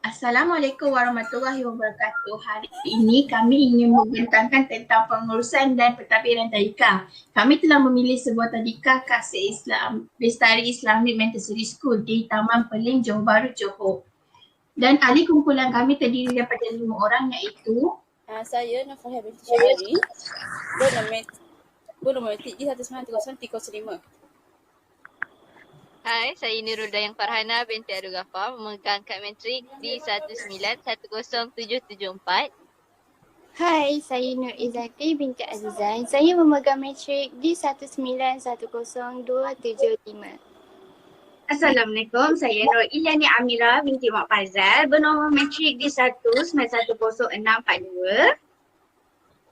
Assalamualaikum warahmatullahi wabarakatuh. Hari ini kami ingin membentangkan tentang pengurusan dan pentadbiran tadika. Kami telah memilih sebuah tadika Kasih Islam, Lestari Islamic Montessori School di Taman Peling, Johor Bahru, Johor. Dan ahli kumpulan kami terdiri daripada 5 orang iaitu Saya Nafahia binti Syahari, bernomatik di 1930305. Hai, saya Nurul Dayang Farhana binti Abdul Ghaffar, memegang kad matrik di 1910774. Hai, saya Nur Izzati binti Azizan. Saya memegang matrik di 1910275. Assalamualaikum, saya Nur Ilyani Amira binti Mak Fazal, bernombor matrik di 1910642.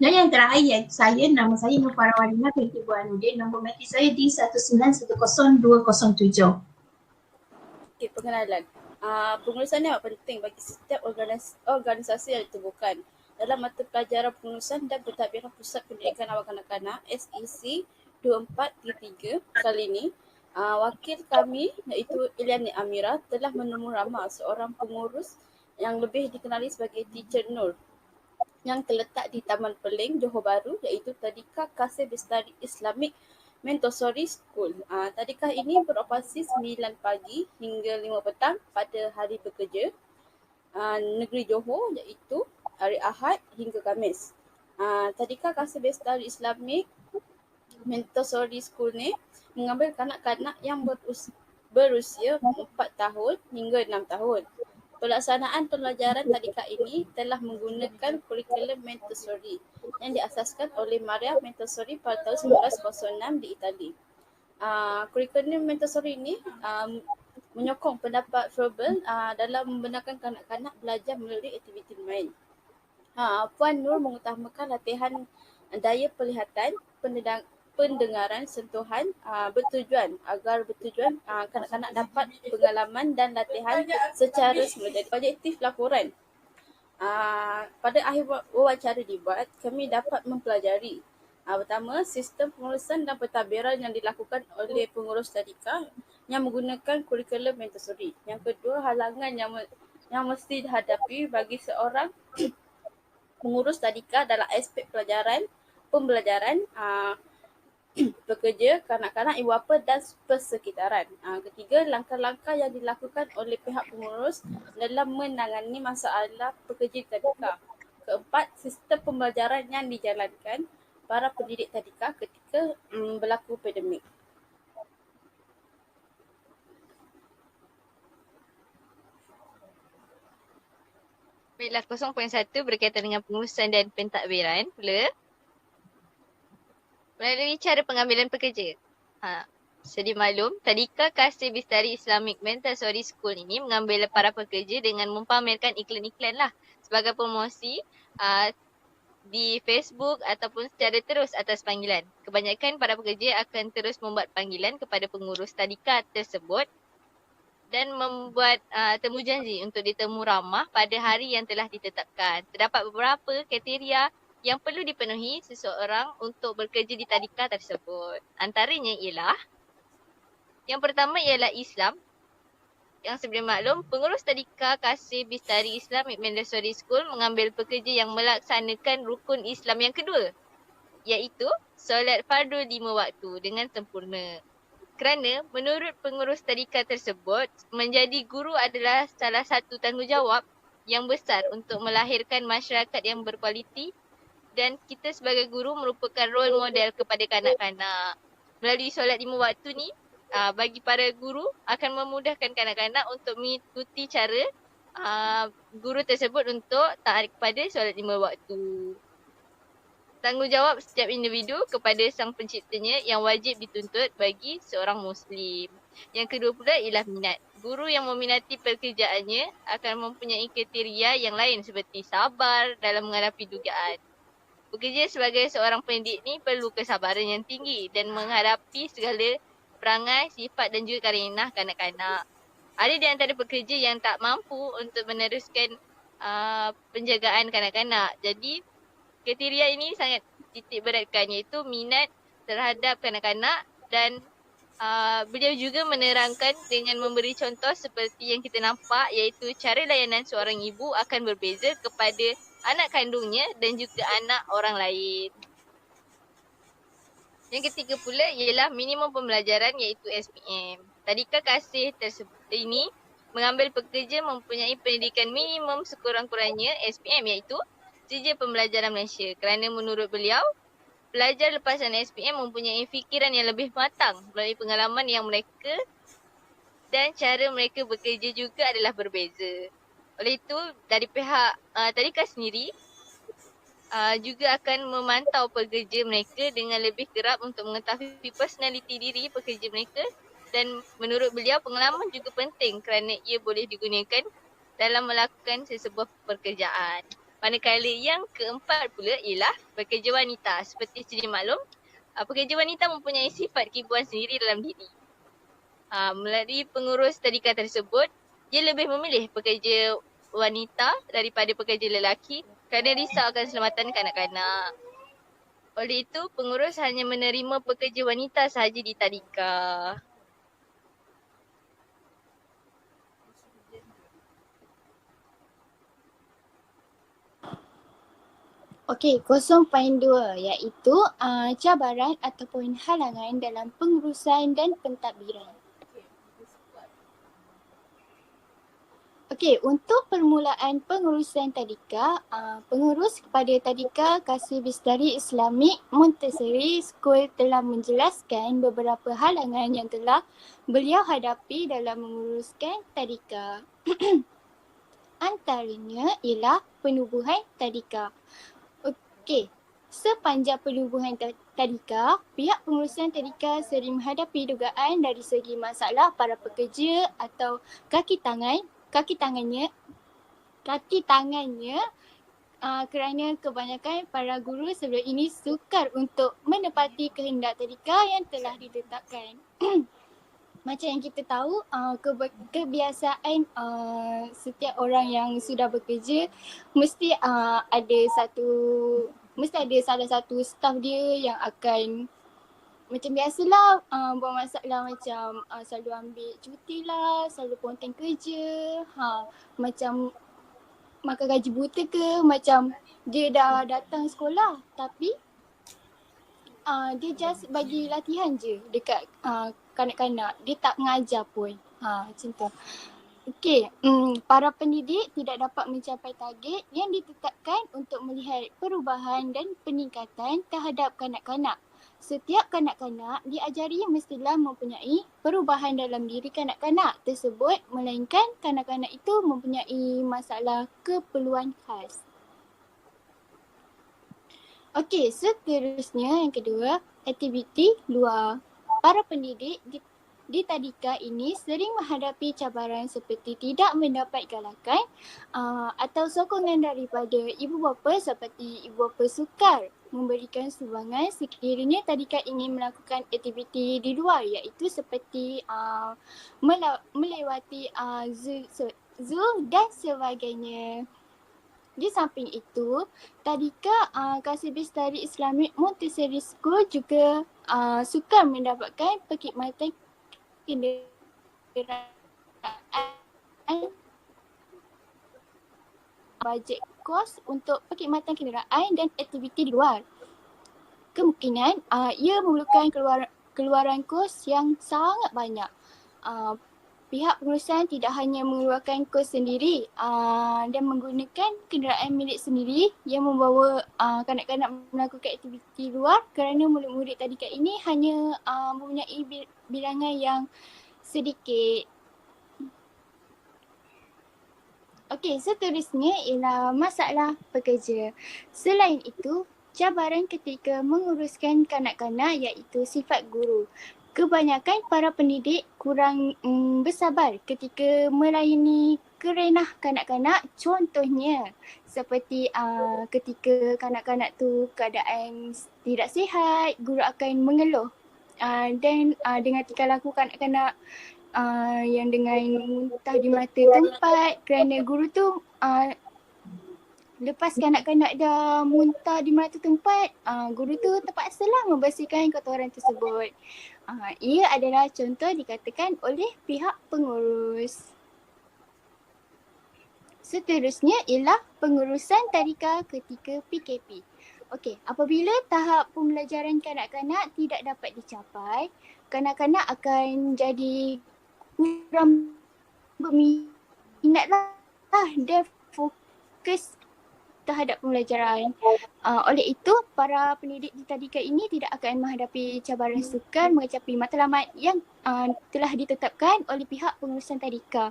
dan yang terakhir nama saya Nur Farwarina binti Buanuddin, nombor matrik saya di 1910207. Okey, pengenalan. Pengurusan ni amat penting bagi setiap organisasi yang ditubuhkan. Dalam mata pelajaran pengurusan dan pentadbiran Pusat Pendidikan Awal Kanak-Kanak SEC 2433 kali ini, wakil kami iaitu Ilyani Amira telah menemu ramah seorang pengurus yang lebih dikenali sebagai Teacher Nur yang terletak di Taman Peling, Johor Bahru, iaitu Tadika Kasih Bestari Islamic Montessori School. Tadika ini beroperasi 9 pagi hingga 5 petang pada hari bekerja negeri Johor, iaitu hari Ahad hingga Khamis. Tadika Kasih Bestari Islamic Montessori School ni mengambil kanak-kanak yang berusia 4 tahun hingga 6 tahun. Pelaksanaan pembelajaran tadika ini telah menggunakan kurikulum Montessori yang diasaskan oleh Maria Montessori pada tahun 1906 di Itali. Kurikulum Montessori ini menyokong pendapat verbal dalam membenarkan kanak-kanak belajar melalui aktiviti main. Puan Nur mengutamakan latihan daya penglihatan, pendengaran, sentuhan bertujuan kanak-kanak dapat pengalaman dan latihan secara semula. Jadi objektif laporan. Pada akhir wawancara dibuat, kami dapat mempelajari pertama, sistem pengurusan dan pentadbiran yang dilakukan oleh pengurus tadika yang menggunakan kurikulum Montessori. Yang kedua, halangan yang mesti dihadapi bagi seorang pengurus tadika dalam aspek pembelajaran pekerja, kanak-kanak, ibu bapa dan persekitaran. Ketiga, langkah-langkah yang dilakukan oleh pihak pengurus dalam menangani masalah pekerja tadika. Keempat, sistem pembelajaran yang dijalankan para pendidik tadika ketika berlaku pandemik. Baiklah, 0.1 berkaitan dengan pengurusan dan pentadbiran pula. Melalui cara pengambilan pekerja. Sedia maklum, Tadika Kasih Bestari Islamic Montessori School ini mengambil para pekerja dengan mempamerkan iklan-iklan lah sebagai promosi di Facebook ataupun secara terus atas panggilan. Kebanyakan para pekerja akan terus membuat panggilan kepada pengurus tadika tersebut dan membuat temu janji untuk ditemu ramah pada hari yang telah ditetapkan. Terdapat beberapa kriteria yang perlu dipenuhi seseorang untuk bekerja di tadika tersebut. Antaranya ialah, yang pertama ialah Islam. Yang sedia maklum, pengurus tadika Kasih Bestari Islamic Montessori School mengambil pekerja yang melaksanakan rukun Islam yang kedua, iaitu solat fardu 5 waktu dengan sempurna. Kerana menurut pengurus tadika tersebut, menjadi guru adalah salah satu tanggungjawab yang besar untuk melahirkan masyarakat yang berkualiti, dan kita sebagai guru merupakan role model kepada kanak-kanak. Melalui solat 5 waktu ni, bagi para guru akan memudahkan kanak-kanak untuk mengikuti cara guru tersebut untuk taat kepada solat 5 waktu. Tanggungjawab setiap individu kepada sang penciptanya yang wajib dituntut bagi seorang Muslim. Yang kedua pula ialah minat. Guru yang meminati pekerjaannya akan mempunyai kriteria yang lain seperti sabar dalam menghadapi dugaan. Bekerja sebagai seorang pendidik ni perlu kesabaran yang tinggi dan menghadapi segala perangai, sifat dan juga karenah kanak-kanak. Ada di antara pekerja yang tak mampu untuk meneruskan penjagaan kanak-kanak. Jadi kriteria ini sangat titik beratkan, iaitu minat terhadap kanak-kanak dan Beliau juga menerangkan dengan memberi contoh seperti yang kita nampak, iaitu cara layanan seorang ibu akan berbeza kepada anak kandungnya dan juga anak orang lain. Yang ketiga pula ialah minimum pembelajaran, iaitu SPM. Tadika kasih tersebut ini mengambil pekerja mempunyai pendidikan minimum sekurang-kurangnya SPM, iaitu Sijil Pembelajaran Malaysia. Kerana menurut beliau, pelajar lepasan SPM mempunyai fikiran yang lebih matang melalui pengalaman yang mereka dan cara mereka bekerja juga adalah berbeza. Oleh itu, dari pihak tadika sendiri juga akan memantau pekerja mereka dengan lebih kerap untuk mengetahui personaliti diri pekerja mereka, dan menurut beliau pengalaman juga penting kerana ia boleh digunakan dalam melakukan sesebuah pekerjaan. Manakala yang keempat pula ialah pekerja wanita. Seperti sedia maklum, pekerja wanita mempunyai sifat keibuan sendiri dalam diri. Melalui pengurus tadika tersebut, dia lebih memilih pekerja wanita daripada pekerja lelaki kerana risau akan keselamatan kanak-kanak. Oleh itu, pengurus hanya menerima pekerja wanita sahaja di tadika. Okey, 0.2 iaitu cabaran ataupun halangan dalam pengurusan dan pentadbiran. Okey, untuk permulaan pengurusan tadika, pengurus kepada tadika Kasih Bistari Islamic Montessori School telah menjelaskan beberapa halangan yang telah beliau hadapi dalam menguruskan tadika. Antaranya ialah penubuhan tadika. Okey, sepanjang penubuhan tadika, pihak pengurusan tadika sering menghadapi dugaan dari segi masalah para pekerja atau kaki tangannya kerana kebanyakan para guru sebelum ini sukar untuk menepati kehendak tadika yang telah ditetapkan. Macam yang kita tahu, kebiasaan setiap orang yang sudah bekerja mesti ada salah satu staff dia yang akan macam biasalah buat masalah macam selalu ambil cuti lah, selalu ponteng kerja, macam makan gaji buta ke, macam dia dah datang sekolah tapi dia just bagi latihan je dekat kanak-kanak, dia tak mengajar pun. Macam tu. Okey, para pendidik tidak dapat mencapai target yang ditetapkan untuk melihat perubahan dan peningkatan terhadap kanak-kanak. Setiap kanak-kanak diajari mestilah mempunyai perubahan dalam diri kanak-kanak tersebut, melainkan kanak-kanak itu mempunyai masalah keperluan khas. Okey, seterusnya yang kedua, aktiviti luar. Para pendidik di tadika ini sering menghadapi cabaran seperti tidak mendapat galakan atau sokongan daripada ibu bapa, seperti ibu bapa sukar memberikan sumbangan sekiranya tadika ingin melakukan aktiviti di luar, iaitu seperti melewati zoo dan sebagainya. Di samping itu, tadika Kasih Bistari Islamic Montessori School juga sukar mendapatkan perkhidmatan kenderaan, bajet kos untuk perkhidmatan kenderaan dan aktiviti di luar. Kemungkinan ia memerlukan keluaran kos yang sangat banyak. Pihak pengurusan tidak hanya mengeluarkan kos sendiri dan menggunakan kenderaan milik sendiri yang membawa kanak-kanak melakukan aktiviti luar kerana murid-murid tadika ini hanya mempunyai bilangan yang sedikit. Okey, seterusnya ialah masalah pekerja. Selain itu, cabaran ketika menguruskan kanak-kanak iaitu sifat guru. Kebanyakan para pendidik kurang bersabar ketika melayani kerenah kanak-kanak. Contohnya seperti ketika kanak-kanak tu keadaan tidak sihat, guru akan mengeluh dan dengan tingkah laku kanak-kanak yang dengan muntah di mata tempat kerana guru tu Lepas kanak-kanak dah muntah di merata tempat, guru tu terpaksalah membersihkan kotoran tersebut. Ia adalah contoh dikatakan oleh pihak pengurus. Seterusnya ialah pengurusan tadika ketika PKP. Okey, apabila tahap pembelajaran kanak-kanak tidak dapat dicapai, kanak-kanak akan jadi kurang berminat lah dan fokus terhadap pembelajaran. Oleh itu, para pendidik di tadika ini tidak akan menghadapi cabaran sukar mencapai matlamat yang telah ditetapkan oleh pihak pengurusan tadika.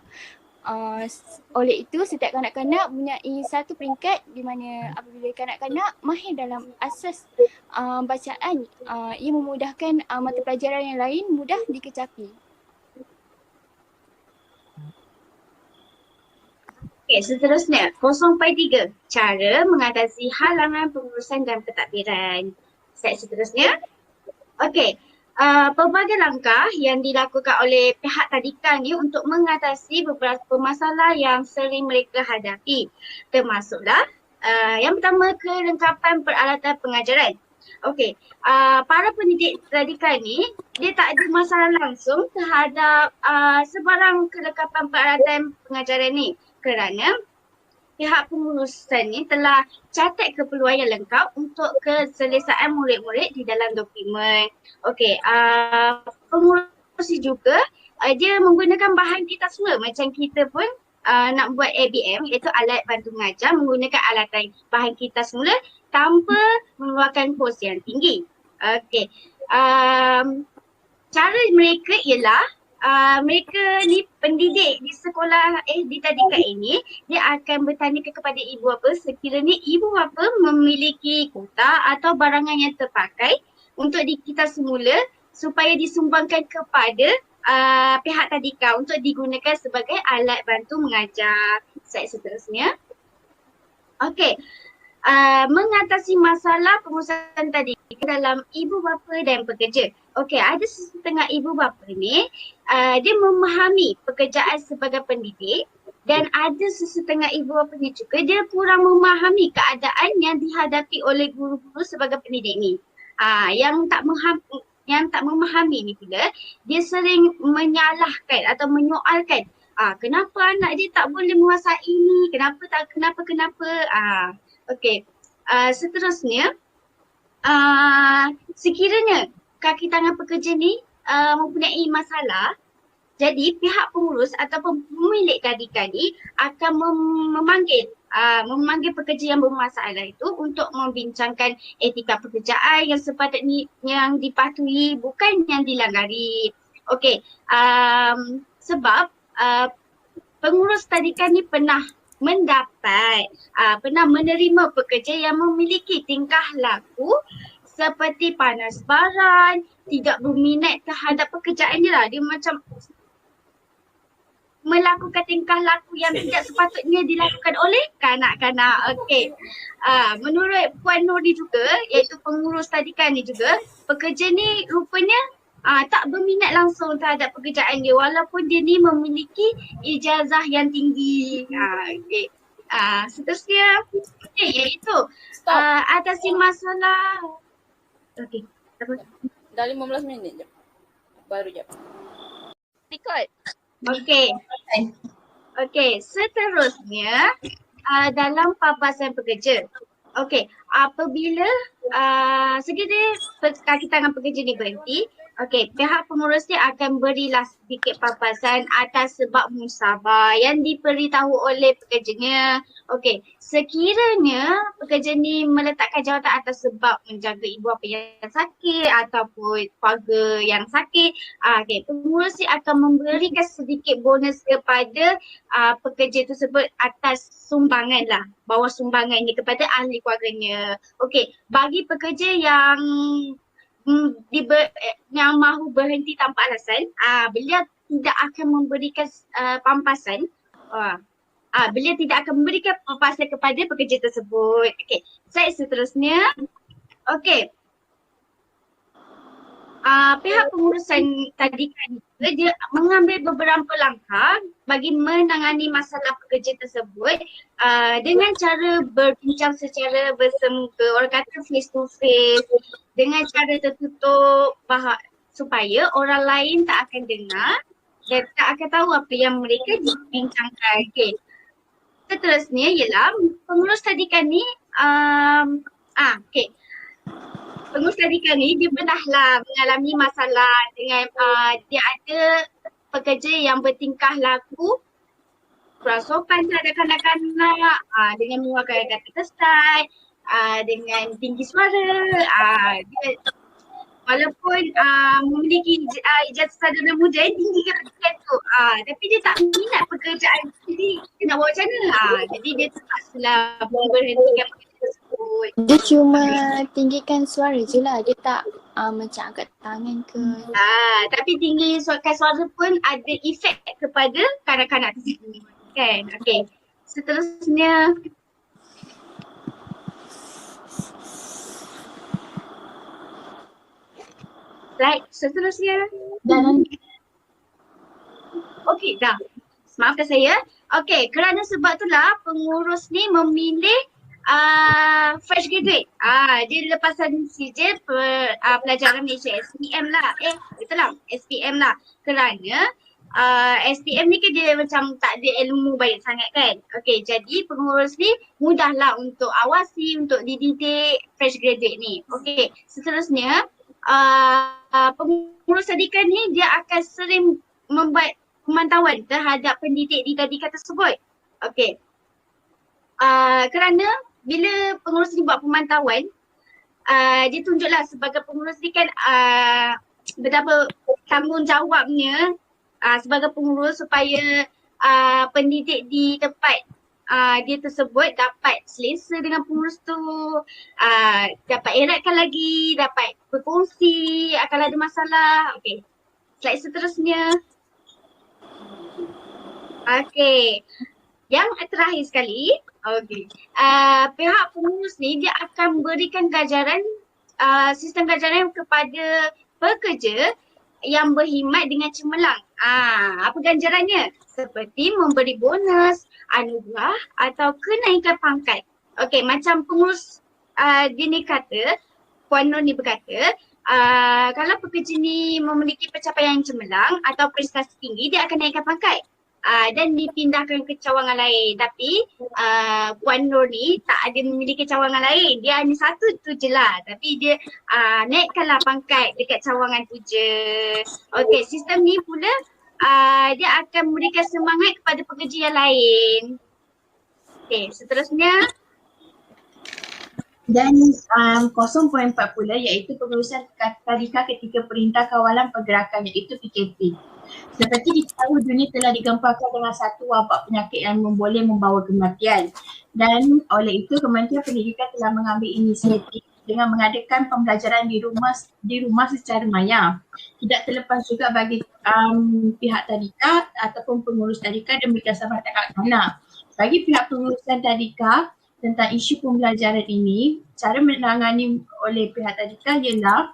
Oleh itu, setiap kanak-kanak mempunyai satu peringkat di mana apabila kanak-kanak mahir dalam asas bacaan, ia memudahkan mata pelajaran yang lain mudah dikecapi. Okey, seterusnya 0.3. Cara mengatasi halangan pengurusan dan pentadbiran. Slide seterusnya. Okey, pelbagai langkah yang dilakukan oleh pihak tadika ni untuk mengatasi beberapa masalah yang sering mereka hadapi. Termasuklah yang pertama, kelengkapan peralatan pengajaran. Okey, para pendidik tadika ni dia tak ada masalah langsung terhadap sebarang kelengkapan peralatan pengajaran ni, kerana pihak pengurusan ni telah catat keperluan yang lengkap untuk keselesaan murid-murid di dalam dokumen. Okey, pengurus juga dia menggunakan bahan kita semua macam kita pun nak buat ABM iaitu alat bantu mengajar menggunakan alatan bahan kita semula tanpa mengeluarkan kos yang tinggi. Okey, cara mereka ialah mereka ni pendidik di sekolah di tadika ini, dia akan bertanya kepada ibu bapa sekiranya ibu bapa memiliki kota atau barangan yang terpakai untuk kita semula supaya disumbangkan kepada pihak tadika untuk digunakan sebagai alat bantu mengajar. Slide seterusnya. Okey, mengatasi masalah pengurusan tadika dalam ibu bapa dan pekerja. Okey, ada setengah ibu bapa ni dia memahami pekerjaan sebagai pendidik dan ada sesetengah ibu bapa ni juga dia kurang memahami keadaan yang dihadapi oleh guru-guru sebagai pendidik ni. Yang tak memahami ni pula dia sering menyalahkan atau menyoalkan kenapa anak dia tak boleh menguasai ini, kenapa. Okey, seterusnya sekiranya kaki tangan pekerja ni mempunyai masalah, jadi pihak pengurus ataupun pemilik tadika ni akan memanggil pekerja yang bermasalah itu untuk membincangkan etika pekerjaan yang sepatutnya yang dipatuhi bukan yang dilanggari. Okey, sebab pengurus tadika ni pernah menerima pekerja yang memiliki tingkah laku seperti panas baran, tidak berminat terhadap pekerjaan dia lah. Dia macam melakukan tingkah laku yang tidak sepatutnya dilakukan oleh kanak-kanak. Okey, menurut Puan Nuri juga, iaitu pengurus tadika ni juga, pekerja ni rupanya tak berminat langsung terhadap pekerjaan dia walaupun dia ni memiliki ijazah yang tinggi. Okey. Seterusnya, iaitu atasi masalah. Okey. Dah 15 minit je. Baru je. Record. Okey, seterusnya dalam papasan pekerja. Okey, apabila sekiranya kaki tangan pekerja ni berhenti, okey, pihak pengurus dia akan berilah sedikit papasan atas sebab musabah yang diberitahu oleh pekerjanya. Okey, sekiranya pekerja ni meletakkan jawatan atas sebab menjaga ibu bapa yang sakit ataupun keluarga yang sakit, okey, pengurus dia akan memberikan sedikit bonus kepada pekerja tersebut atas sumbangan lah, bawah sumbangan dia kepada ahli keluarganya. Okey, bagi pekerja yang mahu berhenti tanpa alasan, beliau tidak akan memberikan pampasan. Beliau tidak akan memberikan pampasan kepada pekerja tersebut. Okey, slide seterusnya. Okey, pihak pengurusan tadika ni dia mengambil beberapa langkah bagi menangani masalah pekerja tersebut dengan cara berbincang secara bersemuka, orang kata face to face, dengan cara tertutup supaya orang lain tak akan dengar dan tak akan tahu apa yang mereka bincangkan. Okay. Seterusnya ialah pengurus tadikan ni okay. Pengurus tadikan ni dia pernahlah mengalami masalah dengan dia ada pekerja yang bertingkah laku kurang sopan terhadap kanak-kanak, dengan mengeluarkan kata kesat, dengan tinggi suara, dia walaupun memiliki ijazah sarjana muda tinggi kan tu, tapi dia tak minat pekerjaan, jadi dia nak buat macam mana? Jadi dia terpaksalah memberhentikan pekerja tersebut. Dia cuma tinggikan suara je lah, dia tak macam angkat tangan ke. Tapi tinggi suara pun ada efek kepada kanak-kanak tersebut kan. Okay, seterusnya slide seterusnya. Okey, dah. Maafkan saya. Okey, kerana sebab itulah pengurus ni memilih fresh graduate. Dia lepasan sijil pelajaran Malaysia SPM lah. Betul lah, SPM lah. Kerana SPM ni kan dia macam tak ada ilmu banyak sangat kan. Okey, jadi pengurus ni mudahlah untuk awasi, untuk dididik fresh graduate ni. Okey, seterusnya pengurus tadikan ni dia akan sering membuat pemantauan terhadap pendidik di tadika tersebut. Okey. Kerana bila pengurus ni buat pemantauan, dia tunjuklah sebagai pengurus ni kan betapa tanggungjawabnya sebagai pengurus supaya pendidik di tempat dia tersebut dapat selesa dengan pengurus tu, dapat eratkan lagi, dapat berkongsi kalau ada masalah. Okey, slide seterusnya. Okey, yang terakhir sekali, pihak pengurus ni dia akan berikan ganjaran, sistem ganjaran kepada pekerja yang berkhidmat dengan cemerlang. Apa ganjarannya? Seperti memberi bonus, anugerah atau kenaikan pangkat. Okey, macam pengurus dia ni kata, Puan Nur ni berkata, kalau pekerja ni memiliki pencapaian yang cemerlang atau prestasi tinggi, dia akan naikkan pangkat dan dipindahkan ke cawangan lain. Tapi Puan Nur ni tak ada memiliki cawangan lain, dia hanya satu tu je lah. Tapi dia naikkanlah pangkat dekat cawangan tu je. Okey, sistem ni pula dia akan memberikan semangat kepada pekerja yang lain. Okey, seterusnya. Dan 0.4 pula iaitu pengurusan tadika ketika Perintah Kawalan Pergerakan iaitu PKP. Seperti diketahui, dunia telah digemparkan dengan satu wabak penyakit yang boleh membawa kematian. Dan oleh itu Kementerian Pendidikan telah mengambil inisiatif dengan mengadakan pembelajaran di rumah secara maya. Tidak terlepas juga bagi pihak tadika ataupun pengurus tadika dan bekerjasama dengan kanak. Bagi pihak pengurusan tadika tentang isu pembelajaran ini, cara menangani oleh pihak tadika ialah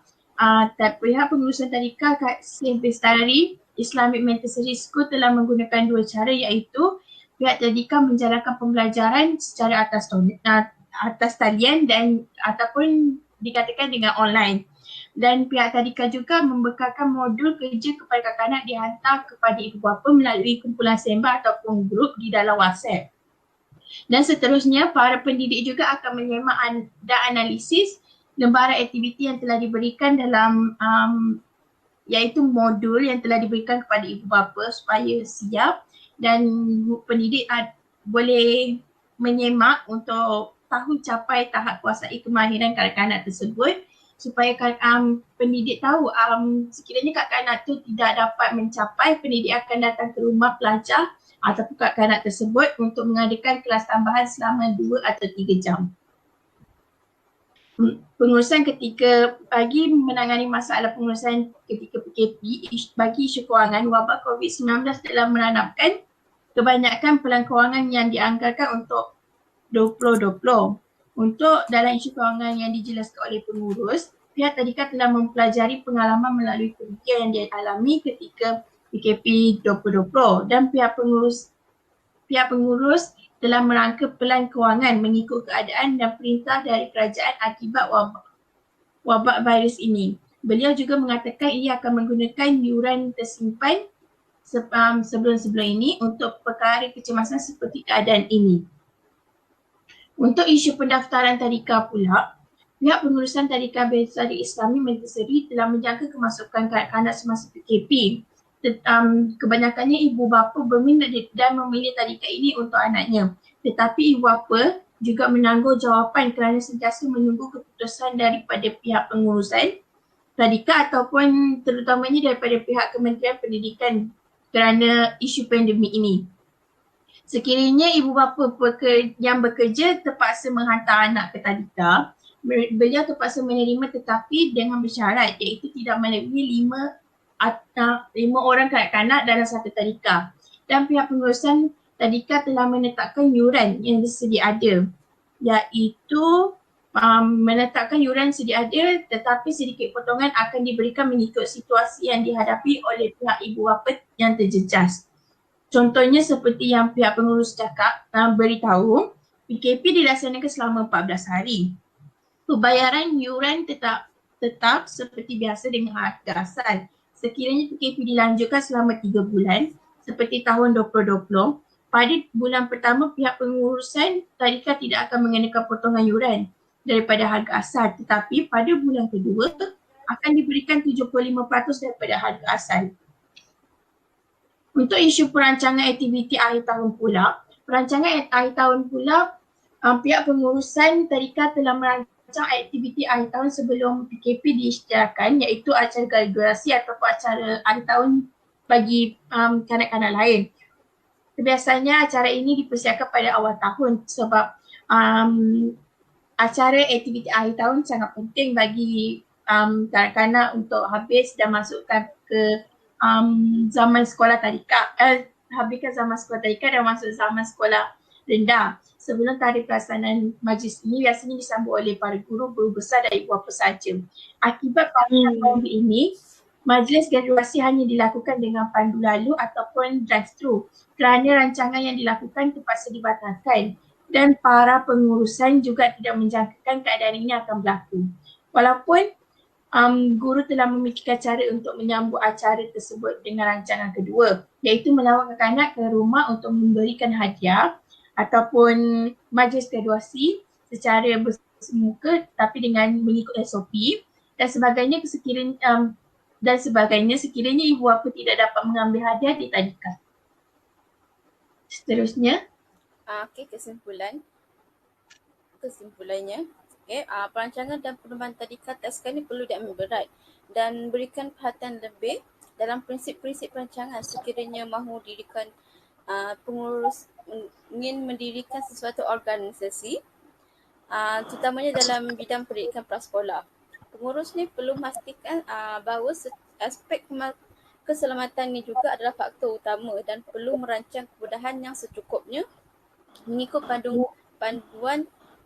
pihak pengurusan tadika Kasih Bestari Islamic Montessori School telah menggunakan dua cara, iaitu pihak tadika menjalankan pembelajaran secara atas talian dan ataupun dikatakan dengan online. Dan pihak tadika juga membekalkan modul kerja kepada kanak-kanak dihantar kepada ibu bapa melalui kumpulan sembah ataupun grup di dalam WhatsApp. Dan seterusnya, para pendidik juga akan menyemak dan analisis lembaran aktiviti yang telah diberikan dalam iaitu modul yang telah diberikan kepada ibu bapa supaya siap, dan pendidik boleh menyemak untuk tahu capai tahap kuasai kemahiran kanak-kanak tersebut supaya pendidik tahu sekiranya kanak-kanak tu tidak dapat mencapai, pendidik akan datang ke rumah pelajar ataupun kanak-kanak tersebut untuk mengadakan kelas tambahan selama 2 atau 3 jam. Pengurusan ketika bagi menangani masalah pengurusan ketika PKP bagi isu kewangan, wabak COVID-19 telah menanamkan kebanyakan pelan kewangan yang dianggarkan untuk 2020. Untuk dalam isu kewangan yang dijelaskan oleh pengurus, pihak tadika telah mempelajari pengalaman melalui kerugian yang dialami ketika PKP 2020 dan pihak pengurus dalam merangka pelan kewangan mengikut keadaan dan perintah dari kerajaan akibat wabak virus ini. Beliau juga mengatakan ia akan menggunakan yuran tersimpan sebelum-sebelum ini untuk perkara kecemasan seperti keadaan ini. Untuk isu pendaftaran tadika pula, pihak pengurusan tadika Bestari Islami Majlis Seri telah menjaga kemasukan kanak-kanak semasa PKP. Kebanyakannya ibu bapa berminat dan memilih tadika ini untuk anaknya. Tetapi ibu bapa juga menanggung jawapan kerana sentiasa menunggu keputusan daripada pihak pengurusan tadika ataupun terutamanya daripada pihak Kementerian Pendidikan kerana isu pandemik ini. Sekiranya ibu bapa yang bekerja terpaksa menghantar anak ke tadika, beliau terpaksa menerima tetapi dengan bersyarat iaitu tidak melebihi 5 orang kanak-kanak dalam satu tadika. Dan pihak pengurusan tadika telah menetapkan yuran yang sedia ada, iaitu menetapkan yuran sedia ada tetapi sedikit potongan akan diberikan mengikut situasi yang dihadapi oleh pihak ibu bapa yang terjejas. Contohnya seperti yang pihak pengurus cakap, beritahu, PKP dilaksanakan selama 14 hari. Pembayaran yuran tetap seperti biasa dengan harga asal. Sekiranya PKP dilanjutkan selama 3 bulan seperti tahun 2020, pada bulan pertama pihak pengurusan tadika tidak akan mengenakan potongan yuran daripada harga asal, tetapi pada bulan kedua akan diberikan 75% daripada harga asal. Untuk isu perancangan aktiviti akhir tahun pula, pihak pengurusan tadika telah merancang aktiviti akhir tahun sebelum PKP diisytiharkan, iaitu acara graduasi ataupun acara akhir tahun bagi kanak-kanak lain. Biasanya acara ini dipersiapkan pada awal tahun sebab acara aktiviti akhir tahun sangat penting bagi kanak-kanak untuk habis dan masukkan ke zaman sekolah tadika, habiskan zaman sekolah tadika dan masuk zaman sekolah rendah. Sebelum tarikh pelaksanaan majlis ini biasanya disambut oleh para guru besar dan ibu bapa sahaja. Akibat pandemik tahun ini, majlis graduasi hanya dilakukan dengan pandu lalu ataupun drive-thru kerana rancangan yang dilakukan terpaksa dibatalkan dan para pengurusan juga tidak menjangkakan keadaan ini akan berlaku. Walaupun guru telah memikirkan cara untuk menyambut acara tersebut dengan rancangan kedua, iaitu melawat kanak-kanak ke rumah untuk memberikan hadiah ataupun majlis graduasi secara bersemuka tapi dengan mengikut SOP dan sebagainya sekiranya ibu bapa tidak dapat mengambil hadiah di tadika. Seterusnya. Kesimpulannya. Perancangan dan perubahan tadika taska ini perlu diambil berat dan berikan perhatian lebih dalam prinsip-prinsip perancangan sekiranya mahu dirikan pengurus ingin mendirikan sesuatu organisasi terutamanya dalam bidang pendidikan prasekolah. Pengurus ni perlu memastikan bahawa aspek keselamatan ni juga adalah faktor utama dan perlu merancang kemudahan yang secukupnya mengikut panduan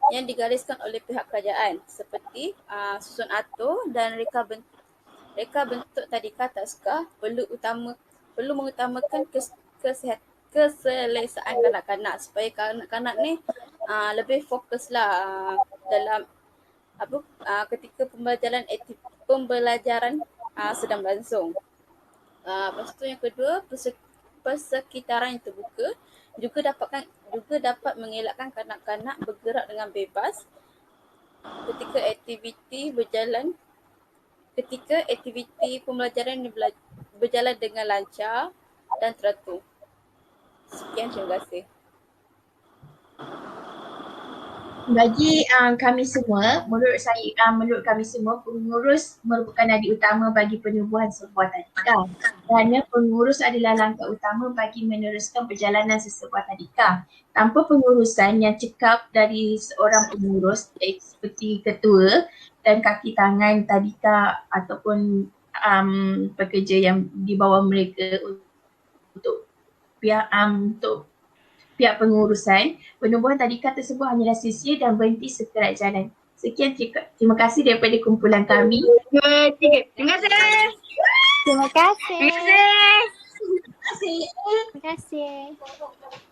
yang digariskan oleh pihak kerajaan seperti susun atur dan reka bentuk tadika taska perlu mengutamakan keselesaan kanak-kanak supaya kanak-kanak ni lebih fokuslah dalam ketika pembelajaran sedang berlangsung. Lepas tu yang kedua, persekitaran yang terbuka juga dapat mengelakkan kanak-kanak bergerak dengan bebas ketika aktiviti pembelajaran berjalan dengan lancar dan teratur. Sekian, terima kasih. Bagi kami semua, menurut kami semua, pengurus merupakan nadi utama bagi penubuhan sebuah tadika kerana pengurus adalah langkah utama bagi meneruskan perjalanan sesebuah tadika. Tanpa pengurusan yang cekap dari seorang pengurus seperti ketua dan kaki tangan tadika ataupun pekerja yang di bawah mereka untuk pihak pengurusan, penubuhan tadika tersebut hanyalah sia-sia dan berhenti sekerat jalan. Sekian, terima kasih daripada kumpulan kami. Terima kasih. Terima kasih. kasih. Terima kasih.